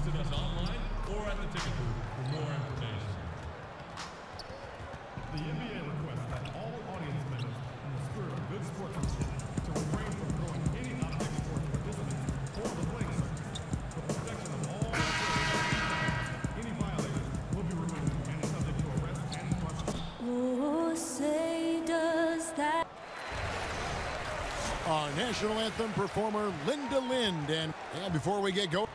Visit us online or at the ticket booth for more information. The NBA requests that all audience members, in the spirit of good sportsmanship, to refrain from throwing any object towards participants or the playing surface. For protection of all players, any violators will be removed and subject to arrest and punishment. Oh, say does that. Our national anthem performer, Linda Lind. And before we get going,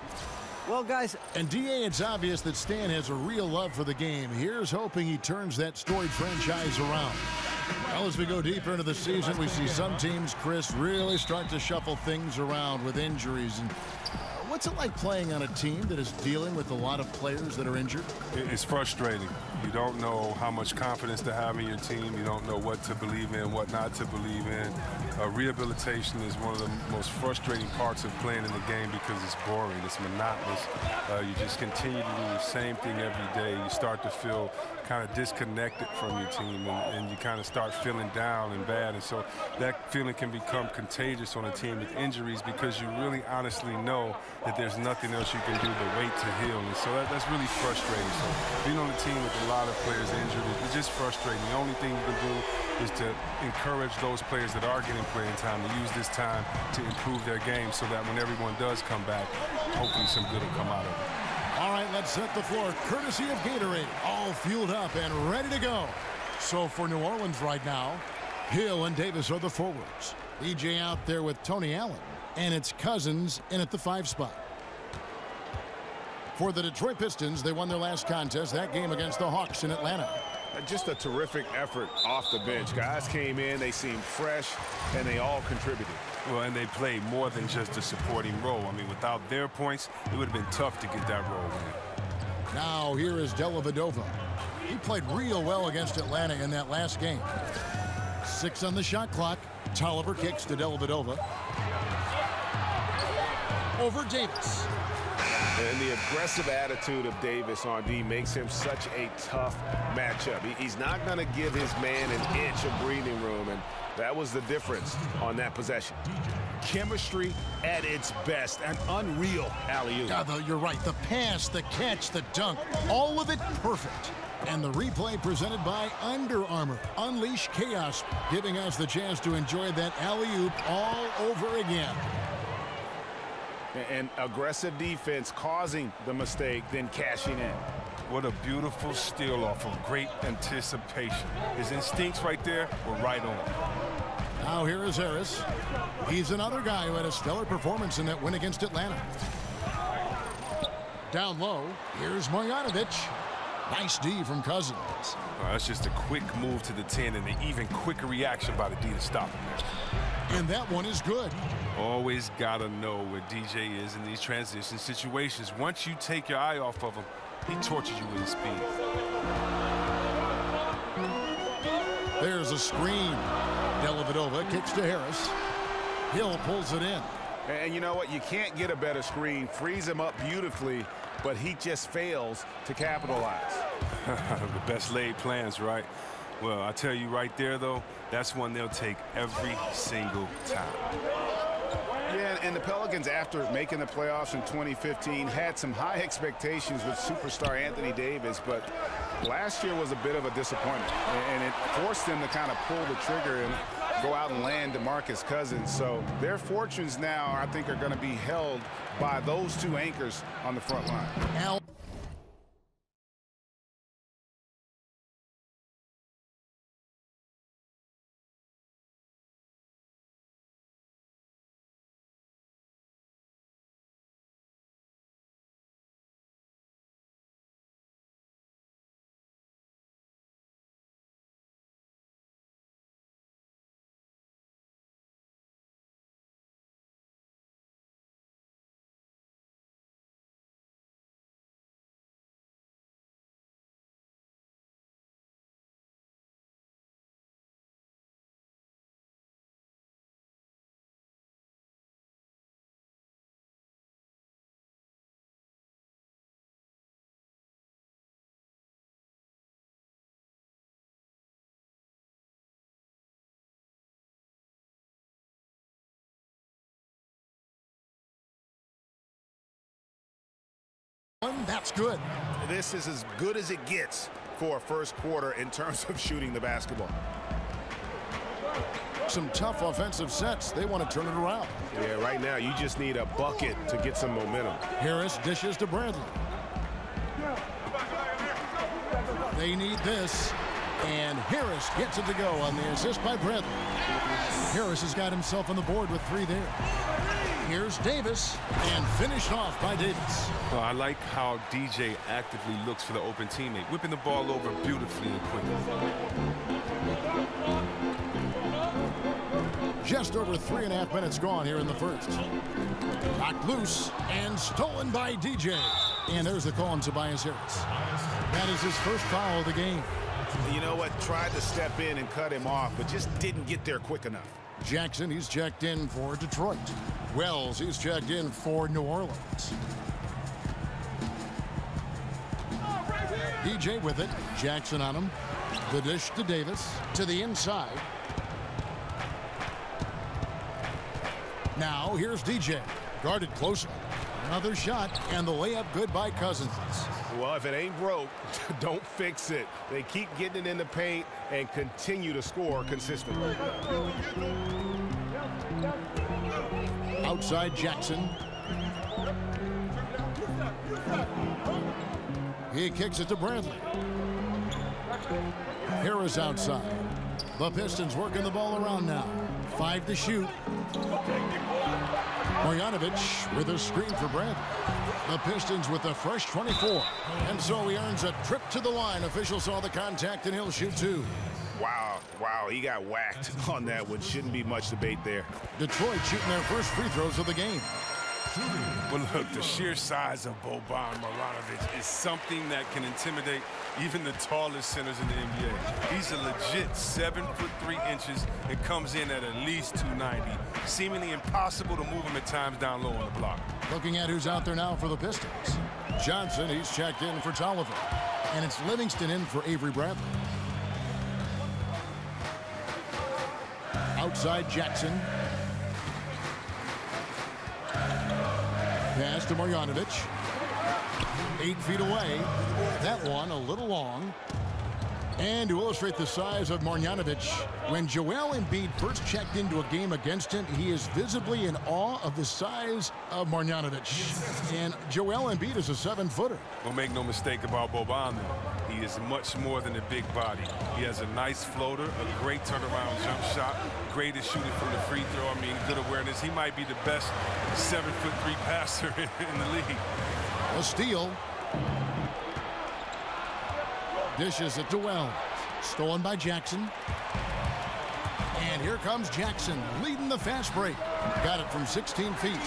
well, guys, and DA, it's obvious that Stan has a real love for the game. Here's hoping he turns that storied franchise around. Well, as we go deeper into the season, we see some teams, Chris, really start to shuffle things around with injuries. And what's it like playing on a team that is dealing with a lot of players that are injured? It's frustrating. You don't know how much confidence to have in your team. You don't know what to believe in, what not to believe in. Rehabilitation is one of the most frustrating parts of playing in the game because it's boring, it's monotonous. You just continue to do the same thing every day. You start to feel kind of disconnected from your team, and you kind of start feeling down and bad. And so that feeling can become contagious on a team with injuries because you really honestly know that there's nothing else you can do but wait to heal. And so that's really frustrating. So being on a team with a lot of players injured is just frustrating. The only thing you can do is to encourage those players that are getting playing time to use this time to improve their game so that when everyone does come back, hopefully some good will come out of it. All right, let's set the floor courtesy of Gatorade, all fueled up and ready to go. So for New Orleans right now, Hill and Davis are the forwards. EJ out there with Tony Allen, and it's Cousins in at the 5 spot. For the Detroit Pistons, they won their last contest, that game against the Hawks in Atlanta. Just a terrific effort off the bench. Guys came in, they seemed fresh, and they all contributed. Well, and they played more than just a supporting role. I mean, without their points, it would have been tough to get that role in. Now here is Dellavedova. He played real well against Atlanta in that last game. 6 on the shot clock. Tolliver kicks to Dellavedova. Over Davis. And the aggressive attitude of Davis on D makes him such a tough matchup. He's not going to give his man an inch of breathing room, and that was the difference on that possession. Chemistry at its best, an unreal alley-oop. Yeah, you're right. The pass, the catch, the dunk, all of it perfect. And the replay presented by Under Armour. Unleash chaos, giving us the chance to enjoy that alley-oop all over again. And aggressive defense causing the mistake, then cashing in. What a beautiful steal off of great anticipation. His instincts right there were right on. Now here is Harris. He's another guy who had a stellar performance in that win against Atlanta. Down low, here's Marjanovic. Nice D from Cousins. That's just a quick move to the 10 and an even quicker reaction by the D to stop him there. And that one is good. Always got to know where DJ is in these transition situations. Once you take your eye off of him, he tortures you with his speed. There's a screen. Dellavedova kicks to Harris. Hill pulls it in. And you know what? You can't get a better screen. Frees him up beautifully, but he just fails to capitalize. The best laid plans, right? Well, I tell you right there, though, that's one they'll take every single time. Yeah, and the Pelicans, after making the playoffs in 2015, had some high expectations with superstar Anthony Davis, but last year was a bit of a disappointment, and it forced them to kind of pull the trigger and go out and land DeMarcus Cousins. So their fortunes now, I think, are going to be held by those two anchors on the front line. That's good. This is as good as it gets for a first quarter in terms of shooting the basketball. Some tough offensive sets. They want to turn it around. Yeah, right now you just need a bucket to get some momentum. Harris dishes to Bradley. They need this, and Harris gets it to go on the assist by Bradley. Harris has got himself on the board with 3 there. Here's Davis, and finished off by Davis. Well, I like how DJ actively looks for the open teammate, whipping the ball over beautifully and quickly. Just over 3.5 minutes gone here in the first. Knocked loose and stolen by DJ. And there's the call on Tobias Harris. That is his first foul of the game. You know what? Tried to step in and cut him off, but just didn't get there quick enough. Jackson, he's checked in for Detroit. Wells, he's checked in for New Orleans. DJ with it. Jackson on him. The dish to Davis. To the inside. Now here's DJ. Guarded closer. Another shot, and the layup good by Cousins. Well, if it ain't broke, don't fix it. They keep getting it in the paint and continue to score consistently. Outside Jackson. He kicks it to Bradley. Harris outside. The Pistons working the ball around now. 5 to shoot. Marjanovic with a screen for Bradley. The Pistons with a fresh 24. And so he earns a trip to the line. Official saw the contact, and he'll shoot 2. Wow, he got whacked on that one. Shouldn't be much debate there. Detroit shooting their first free throws of the game. Well, look, the sheer size of Vibbbbeeee and Marjanovic is something that can intimidate even the tallest centers in the NBA. He's a legit 7'3" and comes in at least 290. Seemingly impossible to move him at times down low on the block. Looking at who's out there now for the Pistons. Johnson, he's checked in for Tolliver. And it's Livingston in for Avery Bradley. Outside Jackson. Pass to Marjanovic. 8 feet away. That one a little long. And to illustrate the size of Marjanovic, when Joel Embiid first checked into a game against him, he is visibly in awe of the size of Marjanovic. And Joel Embiid is a 7-footer. Well, make no mistake about Vibbbbeeee, though. He is much more than a big body. He has a nice floater, a great turnaround jump shot, great at shooting from the free throw. I mean, good awareness. He might be the best 7'3" passer in the league. A steal. Dishes it to Wells. Stolen by Jackson. And here comes Jackson, leading the fast break. Got it from 16 feet.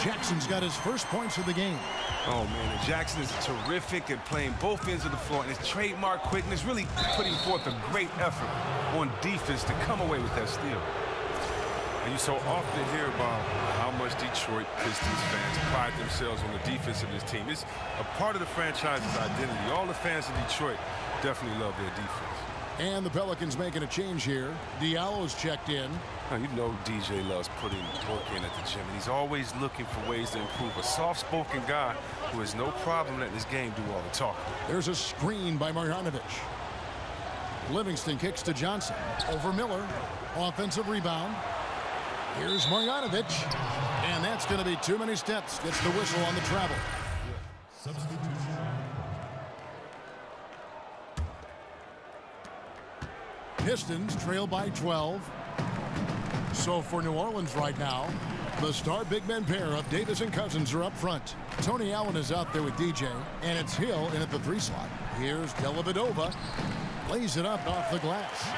Jackson's got his first points of the game. Oh, man, and Jackson is terrific at playing both ends of the floor, and his trademark quickness, really putting forth a great effort on defense to come away with that steal. And you so often hear about how much Detroit Pistons fans pride themselves on the defense of this team. It's a part of the franchise's identity. All the fans in Detroit definitely love their defense. And the Pelicans making a change here. Diallo's checked in. Now, you know DJ loves putting work in at the gym, and he's always looking for ways to improve. A soft-spoken guy who has no problem letting his game do all the talking. There's a screen by Marjanovic. Livingston kicks to Johnson. Over Miller. Offensive rebound. Here's Marjanovic. And that's going to be too many steps. Gets the whistle on the travel. Substitution. Pistons trail by 12. So for New Orleans right now, the star big men pair of Davis and Cousins are up front. Tony Allen is out there with DJ, and it's Hill in at the 3 slot. Here's Dellavedova. Lays it up off the glass.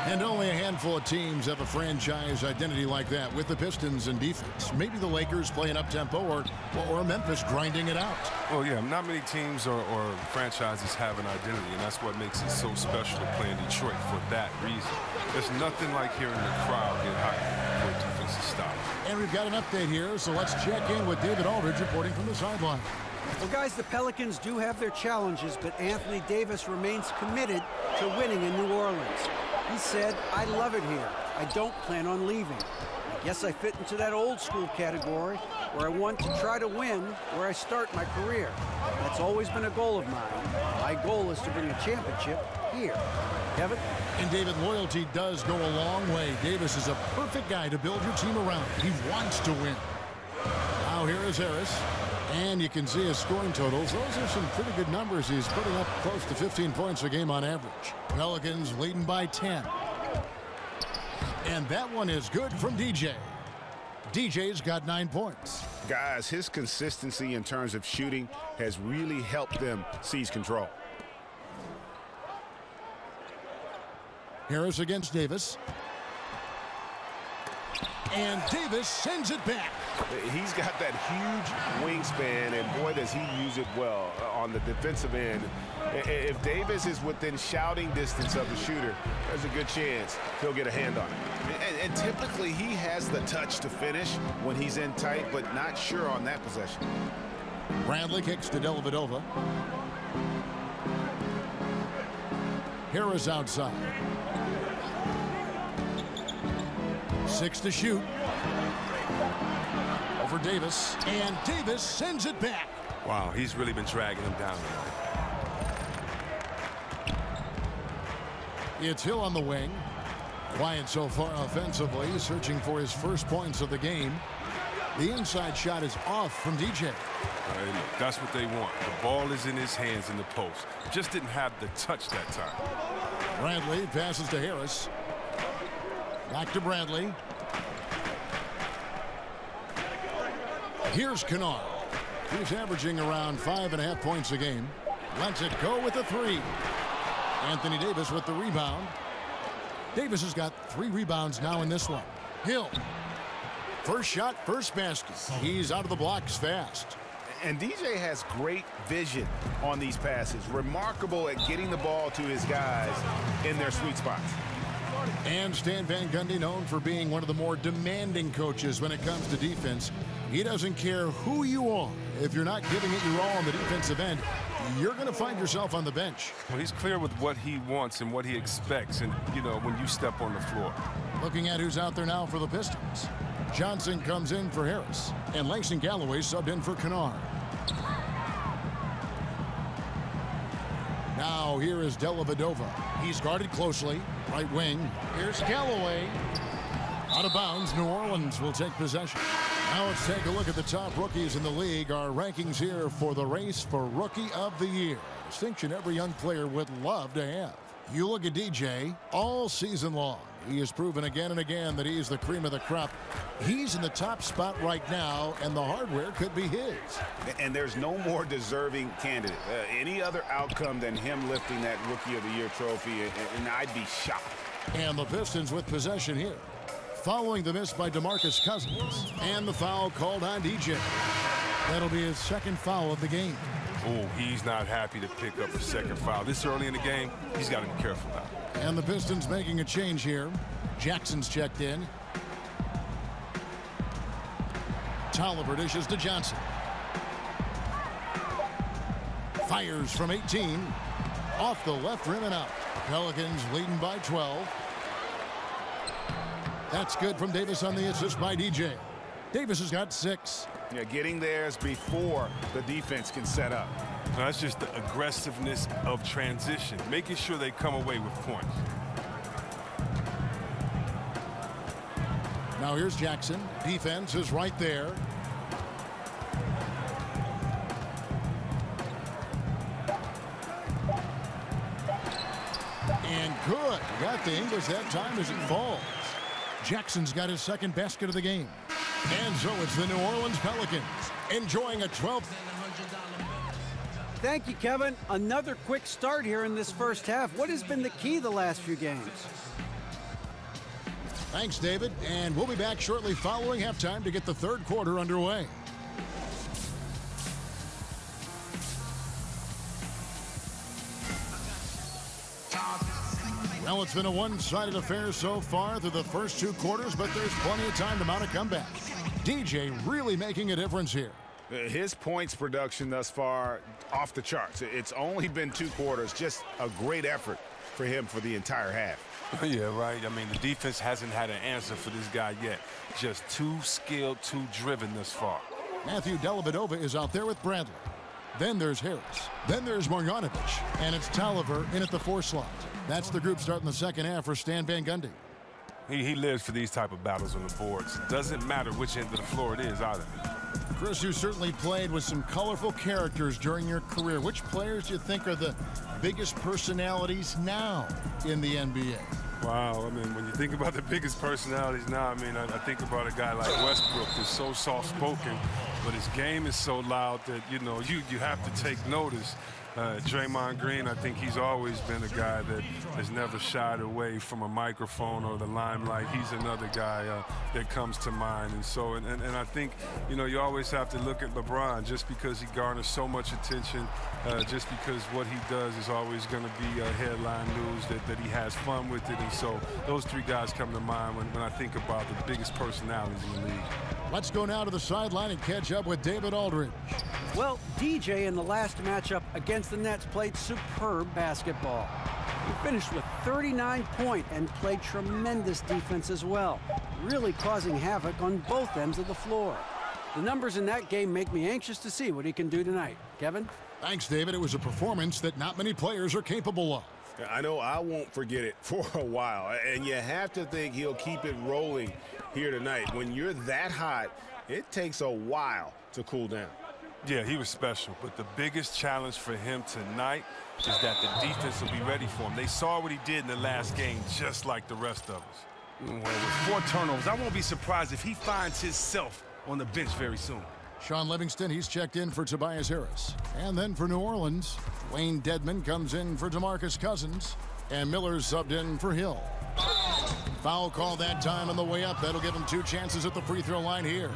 And only a handful of teams have a franchise identity like that with the Pistons in defense. Maybe the Lakers playing up-tempo or Memphis grinding it out. Well, yeah, not many teams or franchises have an identity, and that's what makes it so special to play in Detroit for that reason. There's nothing like hearing the crowd get hyped for a defensive style. And we've got an update here, so let's check in with David Aldridge reporting from the sideline. Well, guys, the Pelicans do have their challenges, but Anthony Davis remains committed to winning in New Orleans. He said, "I love it here. I don't plan on leaving. I guess I fit into that old school category, where I want to try to win where I start my career. That's always been a goal of mine. My goal is to bring a championship here. Kevin? And David, loyalty does go a long way. Davis is a perfect guy to build your team around. He wants to win. Now here is Harris. And you can see his scoring totals. Those are some pretty good numbers. He's putting up close to 15 points a game on average. Pelicans leading by 10. And that one is good from DJ. DJ's got 9 points. Guys, his consistency in terms of shooting has really helped them seize control. Harris against Davis. And Davis sends it back. He's got that huge wingspan, and boy, does he use it well on the defensive end. If Davis is within shouting distance of the shooter, there's a good chance he'll get a hand on it. And typically, he has the touch to finish when he's in tight, but not sure on that possession. Bradley kicks to Dellavedova. Harris outside. 6 to shoot. Over Davis. And Davis sends it back. Wow, he's really been dragging him down. It's Hill on the wing. Quiet so far offensively, searching for his first points of the game. The inside shot is off from DJ. That's what they want. The ball is in his hands in the post. Just didn't have the touch that time. Bradley passes to Harris. Back to Bradley. Here's Kennard. He's averaging around 5.5 points a game. Lets it go with a 3. Anthony Davis with the rebound. Davis has got 3 rebounds now in this one. Hill. First shot, first basket. He's out of the blocks fast. And DJ has great vision on these passes. Remarkable at getting the ball to his guys in their sweet spots. And Stan Van Gundy, known for being one of the more demanding coaches when it comes to defense. He doesn't care who you are. If you're not giving it your all on the defensive end, you're going to find yourself on the bench. Well, he's clear with what he wants and what he expects, and, you know, when you step on the floor. Looking at who's out there now for the Pistons. Johnson comes in for Harris, and Langston Galloway subbed in for Kennard. Now here is Dellavedova. He's guarded closely. Right wing. Here's Galloway. Out of bounds. New Orleans will take possession. Now let's take a look at the top rookies in the league. Our rankings here for the race for Rookie of the Year. Distinction every young player would love to have. You look at DJ all season long. He has proven again and again that he's the cream of the crop. He's in the top spot right now, and the hardware could be his. And there's no more deserving candidate. Any other outcome than him lifting that Rookie of the Year trophy, and I'd be shocked. And the Pistons with possession here. Following the miss by DeMarcus Cousins, and the foul called on DJ. That'll be his second foul of the game. Oh, he's not happy to pick up a second foul. This early in the game, he's got to be careful now. And the Pistons making a change here. Jackson's checked in. Tolliver dishes to Johnson. Fires from 18. Off the left rim and out. Pelicans leading by 12. That's good from Davis on the assist by DJ. Davis has got 6. Yeah, getting theirs before the defense can set up. Now, that's just the aggressiveness of transition, making sure they come away with points. Now here's Jackson. Defense is right there. And good. Got the English that time as it falls. Jackson's got his second basket of the game. And so it's the New Orleans Pelicans enjoying a 12th. Thank you, Kevin. Another quick start here in this first half. What has been the key the last few games? Thanks, David. And we'll be back shortly following halftime to get the third quarter underway. Well, it's been a one-sided affair so far through the first 2 quarters, but there's plenty of time to mount a comeback. DJ really making a difference here. His points production thus far off the charts. It's only been 2 quarters. Just a great effort for him for the entire half. Yeah, right. I mean, the defense hasn't had an answer for this guy yet. Just too skilled, too driven thus far. Matthew Dellavedova is out there with Bradley. Then there's Harris. Then there's Marjanovic. And it's Tolliver in at the 4 slot. That's the group starting the second half for Stan Van Gundy. He lives for these type of battles on the boards. Doesn't matter which end of the floor it is either. Chris, you certainly played with some colorful characters during your career. Which players do you think are the biggest personalities now in the NBA? Wow, I mean, when you think about the biggest personalities now, I mean, I think about a guy like Westbrook who's so soft-spoken, but his game is so loud that, you know, you have to take notice. Draymond Green, I think he's always been a guy that has never shied away from a microphone or the limelight. He's another guy that comes to mind. And so, and I think, you know, you always have to look at LeBron just because he garners so much attention, just because what he does is always going to be headline news, that he has fun with it. And so those 3 guys come to mind when I think about the biggest personalities in the league. Let's go now to the sideline and catch up with David Aldridge. Well, DJ in the last matchup against the Nets played superb basketball. He finished with 39 points and played tremendous defense as well, really causing havoc on both ends of the floor. The numbers in that game make me anxious to see what he can do tonight. Kevin? Thanks, David. It was a performance that not many players are capable of. I know I won't forget it for a while, and you have to think he'll keep it rolling here tonight. When you're that hot, it takes a while to cool down. Yeah, he was special, but the biggest challenge for him tonight is that the defense will be ready for him. They saw what he did in the last game, just like the rest of us. Well, with 4 turnovers, I won't be surprised if he finds himself on the bench very soon. Shaun Livingston, he's checked in for Tobias Harris. And then for New Orleans, Wayne Dedmon comes in for DeMarcus Cousins, and Miller's subbed in for Hill. Foul call that time on the way up. That'll give him 2 chances at the free throw line here.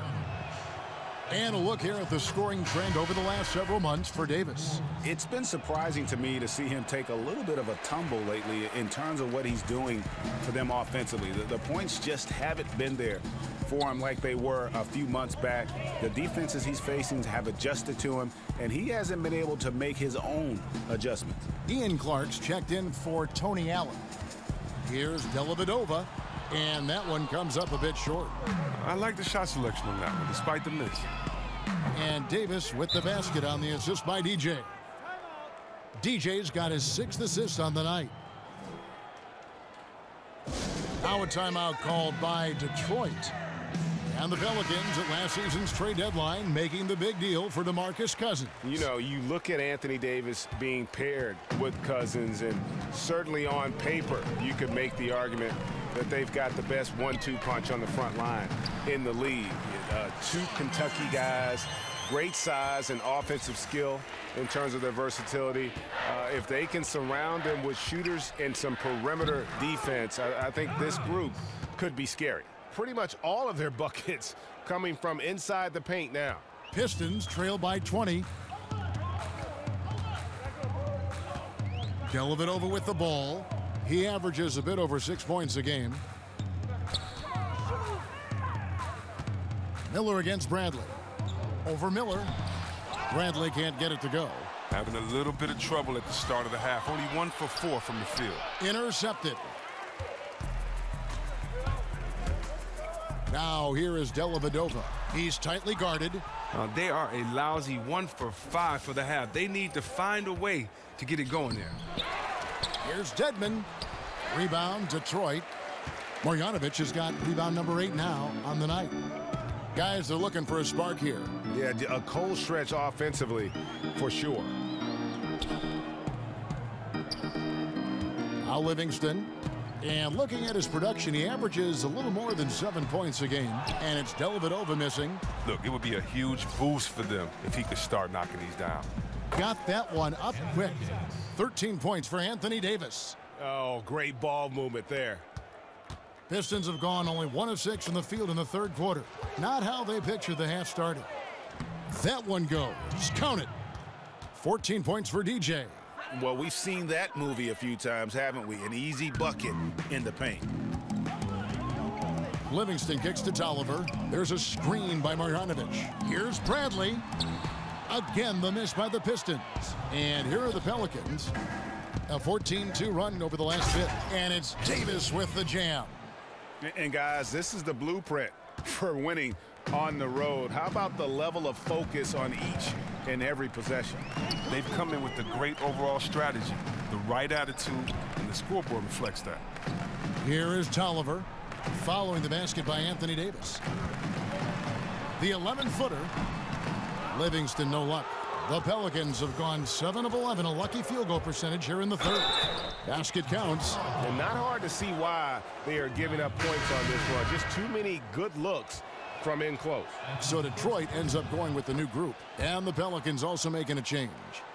And a look here at the scoring trend over the last several months for Davis. It's been surprising to me to see him take a little bit of a tumble lately in terms of what he's doing for them offensively. The points just haven't been there for him like they were a few months back. The defenses he's facing have adjusted to him, and he hasn't been able to make his own adjustments. Ian Clark's checked in for Tony Allen. Here's Dellavedova, and that one comes up a bit short. I like the shot selection on that one, despite the miss. And Davis with the basket on the assist by DJ. DJ's got his 6th assist on the night. Now a timeout called by Detroit. And the Pelicans at last season's trade deadline making the big deal for DeMarcus Cousins. You know, you look at Anthony Davis being paired with Cousins, and certainly on paper you could make the argument that they've got the best 1-2 punch on the front line in the league. 2 Kentucky guys, great size and offensive skill in terms of their versatility. If they can surround them with shooters and some perimeter defense, I think this group could be scary. Pretty much all of their buckets coming from inside the paint now. Pistons trail by 20. Dellavedova with the ball. He averages a bit over 6 points a game. Miller against Bradley. Over Miller. Bradley can't get it to go. Having a little bit of trouble at the start of the half. Only 1 for 4 from the field. Intercepted. Now here is Dellavedova. He's tightly guarded. They are a lousy 1 for 5 for the half. They need to find a way to get it going there. Here's Dedmon. Rebound, Detroit. Marjanovic has got rebound number 8 now on the night. Guys, they're looking for a spark here. Yeah, a cold stretch offensively for sure. Now Livingston. And looking at his production, he averages a little more than 7 points a game. And it's Dellavedova missing. Look, it would be a huge boost for them if he could start knocking these down. Got that one up quick. 13 points for Anthony Davis. Oh, great ball movement there. Pistons have gone only 1 of 6 from the field in the 3rd quarter. Not how they pictured the half started. That one goes. Count it. 14 points for DJ. Well, we've seen that movie a few times, haven't we? An easy bucket in the paint. Livingston kicks to Tolliver. There's a screen by Marjanovic. Here's Bradley. Again, the miss by the Pistons. And here are the Pelicans. A 14-2 run over the last bit. And it's Davis with the jam. And guys, this is the blueprint for winning on the road. How about the level of focus on each and every possession? They've come in with the great overall strategy, the right attitude, and the scoreboard reflects that. Here is Tolliver following the basket by Anthony Davis. The 11-footer. Livingston, no luck. The Pelicans have gone 7 of 11, a lucky field goal percentage here in the third. Basket counts. And not hard to see why they are giving up points on this run. Just too many good looks from in close. So Detroit ends up going with the new group. And the Pelicans also making a change.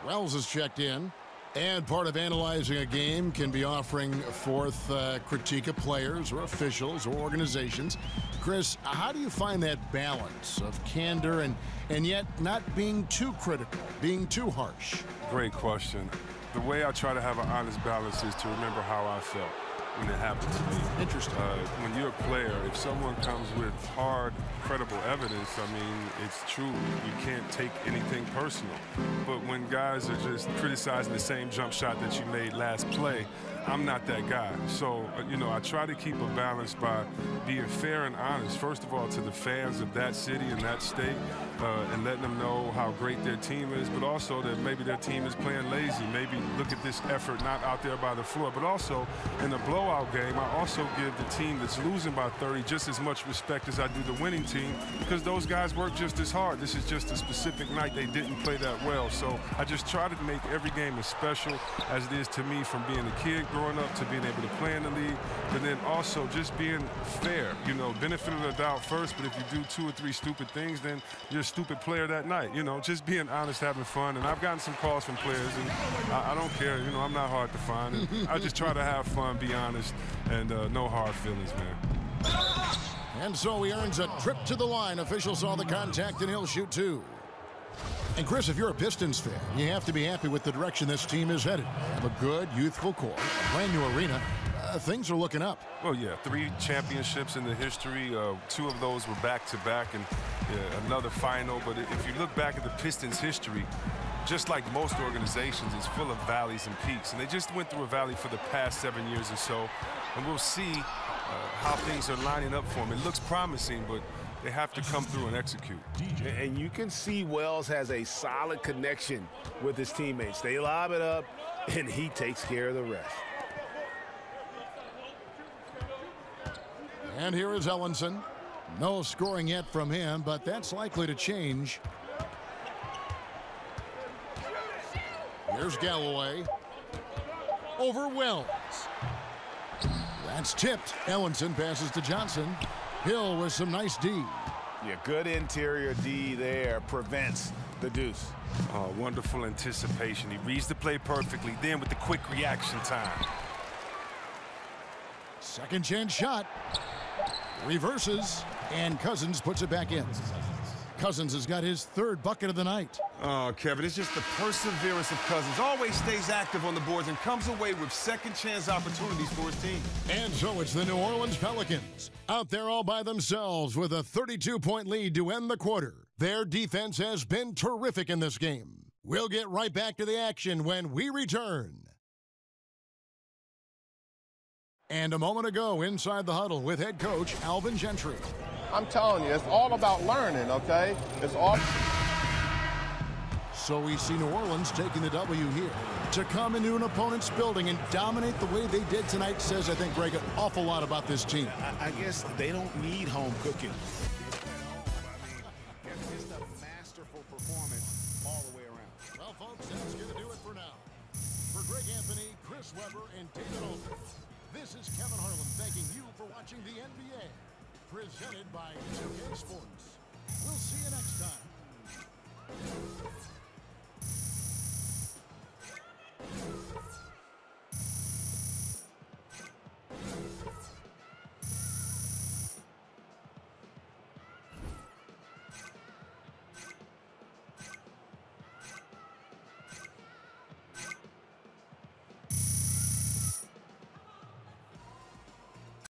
Wells has checked in. And part of analyzing a game can be offering forth critique of players or officials or organizations. Chris, how do you find that balance of candor and yet not being too critical, being too harsh? Great question. The way I try to have an honest balance is to remember how I felt when it happened to me. Interesting. When you're a player, if someone comes with hard, credible evidence, I mean, it's true. You can't take anything personal. But when guys are just criticizing the same jump shot that you made last play, I'm not that guy. So, you know, I try to keep a balance by being fair and honest, first of all, to the fans of that city and that state, and letting them know how great their team is, but also that maybe their team is playing lazy. Maybe look at this effort not out there by the floor. But also, in a blowout game, I also give the team that's losing by 30 just as much respect as I do the winning team, because those guys work just as hard. This is just a specific night they didn't play that well. So I just try to make every game as special as it is to me, from being a kid growing up to being able to play in the league, but then also just being fair. You know, benefit of the doubt first, but if you do 2 or 3 stupid things, then you're a stupid player that night. You know, just being honest, having fun. And I've gotten some calls from players, and I don't care. You know, I'm not hard to find. And I just try to have fun, be honest, and no hard feelings, man. And so he earns a trip to the line. Officials saw the contact, and he'll shoot 2. And Chris, if you're a Pistons fan, you have to be happy with the direction this team is headed. Have a good, youthful core, a brand new arena. Things are looking up. Well, yeah, 3 championships in the history. 2 of those were back-to-back, and another final. But if you look back at the Pistons' history, just like most organizations, it's full of valleys and peaks. And they just went through a valley for the past 7 years or so. And we'll see how things are lining up for them. It looks promising, but they have to come through and execute. And you can see Wells has a solid connection with his teammates. They lob it up, and he takes care of the rest. And here is Ellenson. No scoring yet from him, but that's likely to change. Here's Galloway. Over Wells. That's tipped. Ellenson passes to Johnson. Hill with some nice D. Yeah, good interior D there. Prevents the deuce. Oh, wonderful anticipation. He reads the play perfectly. Then with the quick reaction time. Second chance shot. Reverses. And Cousins puts it back in. Cousins has got his 3rd bucket of the night. Oh, Kevin, it's just the perseverance of Cousins. Always stays active on the boards and comes away with second chance opportunities for his team. And so it's the New Orleans Pelicans out there all by themselves with a 32-point lead to end the quarter. Their defense has been terrific in this game. We'll get right back to the action when we return. And a moment ago, inside the huddle with head coach Alvin Gentry. I'm telling you, it's all about learning, okay? It's all. So we see New Orleans taking the W here. To come into an opponent's building and dominate the way they did tonight says, I think, Greg, an awful lot about this team. I guess they don't need home cooking. Just a masterful performance all the way around. Well, folks, that's going to do it for now. For Greg Anthony, Chris Webber, and David Olson, this is Kevin Harlan thanking you for watching the NBA. Presented by 2K Sports.